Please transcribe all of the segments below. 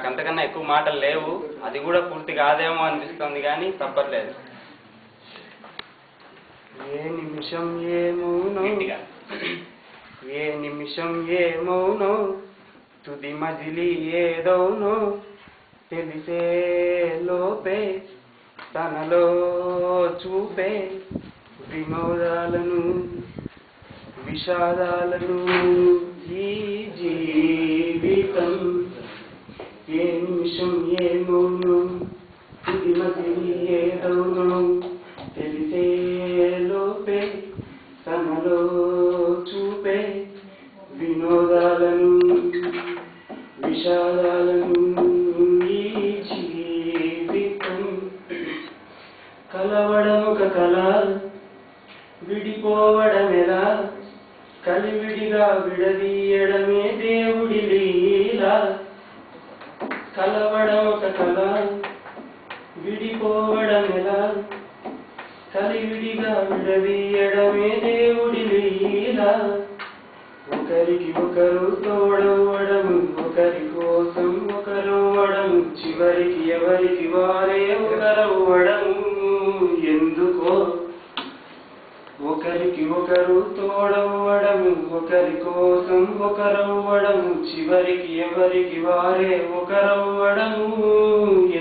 అంతకన్నా ఎక్కువ మాటలు లేవు. అది కూడా పూర్తి కాదేమో అనిపిస్తుంది, కానీ తప్పట్లేదు. ఏ నిమిషం ఏమోనో ఏ నిమిషం ఏమోనో తుది మజిలీ ఏదోనో తెలిసే లోపే తనలో చూపే వినోదాలను విషాదాలను ఈ జీవితం. ఏ నిమిషం ఏమోనో తుది మజిలీ ఏదోనో తెలిసే లోపే తనలో చూపే వినోదాలను విషాదాలను ఈ జీవితం. కలవడం ఒక కళ, విడిపోవడమెలా, కలివిడిగా విడదీయడమే దేవుడి లీల. కలవడం ఒక కళ, విడిపోవడమెలా, కలివిడిగా విడదీయడమే దేవుడి లీల. ఒకరికి ఒకరు తోడవడము, ఒకరి కోసం ఒకరవ్వడము, చివరికి ఎవరికి వారే ఒకరవ్వడము ఎందుకో. ఒకరికి ఒకరు తోడవడము, ఒకరి కోసం ఒకరవ్వడము, చివరికి ఎవరికి వారే ఒకరవ్వడము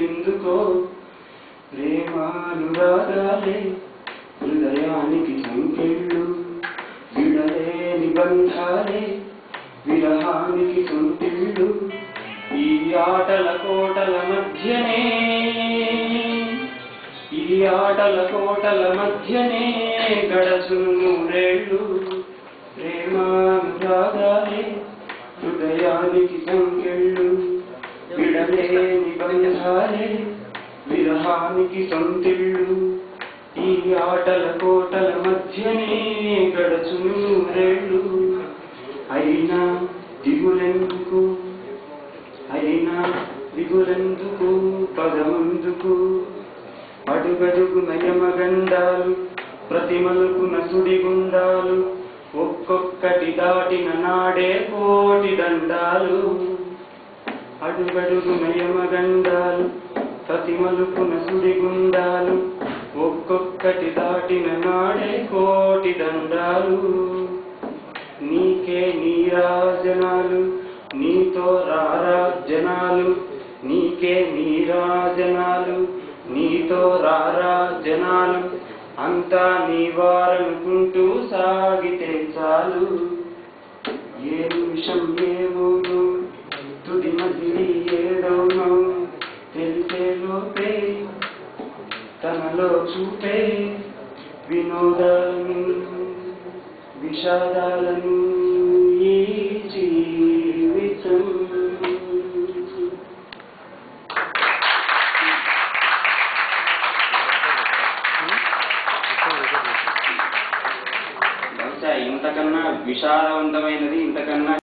ఎందుకో. ప్రేమానురాగాలే హృదయానికి సంకెళ్ళు, విడలేని బంధాలే విరహానికి సొంతిళ్ళు. ఈ ఆటల కోటల మధ్యనే ఈ ఆటల కోటల మధ్యనే గడచును నూరేళ్ళు. ప్రేమానురాగాలే హృదయానికి సంకెళ్ళు, విడలేని బంధాలే విరహానికి సొంతిళ్ళు. ఈ ఆటల కోటల మధ్యనే గడచును నూరేళ్ళు. అయినా దిగులెందుకు అయినా దిగులెందుకు పదముందుకు. అడుగడుగు నయమగండాలు, ప్రతిమలుకున సుడిగుండాలు, ఒక్కొక్కటి దాటిన నాడే కోటి దండాలు. అడుగడుగు నయమగండాలు, ప్రతిమలుకున సుడిగుండాలు, ఒక్కొక్కటి దాటిన నాడే కోటి దండాలు. నీకే నీరాజనాలు, నీతో రారాజనాలు, నీకే నీరాజనాలు, నీతో రారాజనాలు. అంతా నీవారనుకుంటూ సాగితే చాలు. ఏ నిమిషం ఏమోనో తుది మజిలీ ఏదోనో తెలిసే లోపే తనలో చూపే వినోదాలను విషాదాలను ఈ జీవితం. బహుశా ఇంతకన్నా విషాదవంతమైనది, ఇంతకన్నా